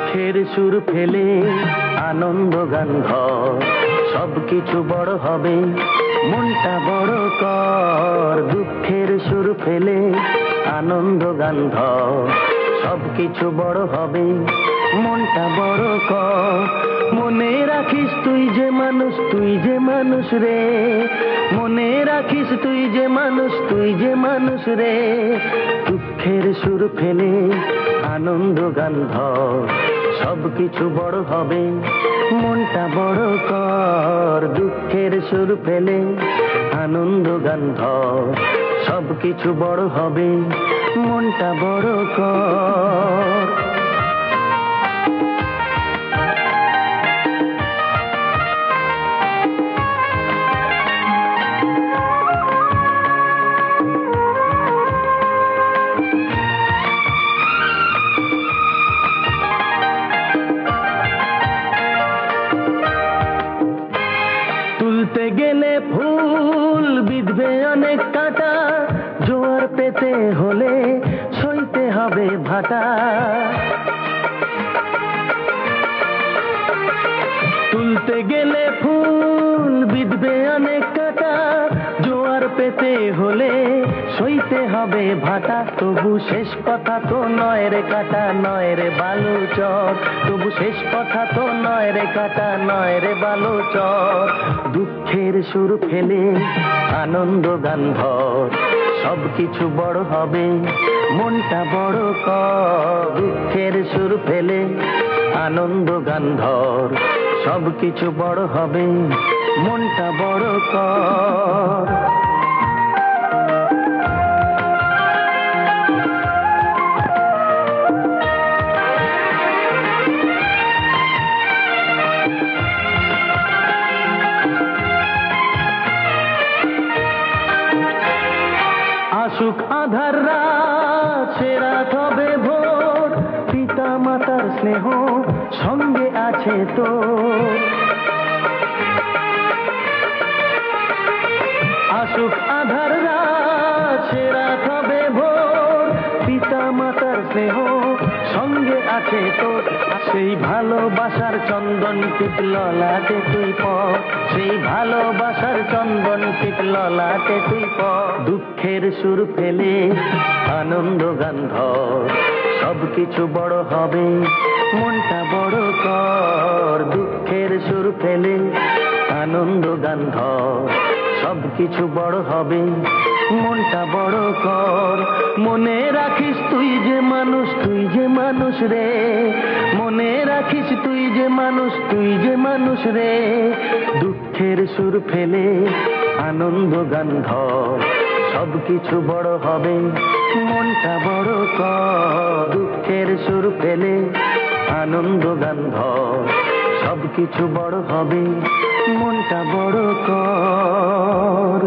দুঃখের সুর ফেলে আনন্দ গান ধর, সবকিছু বড় হবে, মনটা বড় কর। দুঃখের সুর ফেলে আনন্দ গান ধর, সবকিছু বড় হবে, মনটা বড় কর। মনে রাখিস তুই যে মানুষ, তুই যে মানুষ রে, মনে রাখিস তুই যে মানুষ, তুই যে মানুষ রে। দুঃখের সুর ফেলে আনন্দ গান ধর, সবকিছু বড় হবে, মনটা বড় কর। দুঃখের সুর ফেলে আনন্দ গান ধর, সবকিছু বড় হবে, মনটা বড় কর। তুলতে গেলে ফুল বিঁধবে অনেক কাঁটা, জোয়ার পেতে হলে সইতে হবে ভাটা। তুলতে গেলে ফুল বিঁধবে অনেক কাঁটা, জোয়ার পেতে হলে সইতে হবে ভাটা। তবু শেষ কথা তো নয় রে কাটা, নয় রে বালু চর। তবু শেষ কথা তো নয় রে কাটা, নয় রে বালু চর। দুঃখের সুর ফেলে আনন্দ গান ধর, সবকিছু বড় হবে, মনটা বড় কর। দুঃখের সুর ফেলে আনন্দ গান ধর, সবকিছু বড় হবে, মনটা বড় কর। আসুক আধার রাত, সে রাত হবে ভোর, পিতা মাতার স্নেহ সঙ্গে আছে তো। আসুক আধার রাত, সে রাত হবে ভোর, পিতা মাতার স্নেহ সঙ্গে আছে তো। সেই ভালোবাসার চন্দন টিপ ললাটে তুই পর, সেই ভালোবাসার চন্দন টিপ ললাটে তুই পর। দুঃখের সুর ফেলে আনন্দ গান ধর, সবকিছু বড় হবে, মনটা বড় কর। দুঃখের সুর ফেলে আনন্দ গান ধর, সবকিছু বড় হবে, মনটা বড় কর। মনে রাখিস তুই যে মানুষ, তুই যে মানুষ রে, মনে রাখিস তুই যে মানুষ, তুই যে মানুষ রে। দুঃখের সুর ফেলে আনন্দ গান ধর, সবকিছু বড় হবে, মনটা বড় কর। দুঃখের সুর ফেলে আনন্দ গান ধর, সবকিছু বড় হবে, মনটা বড় কর।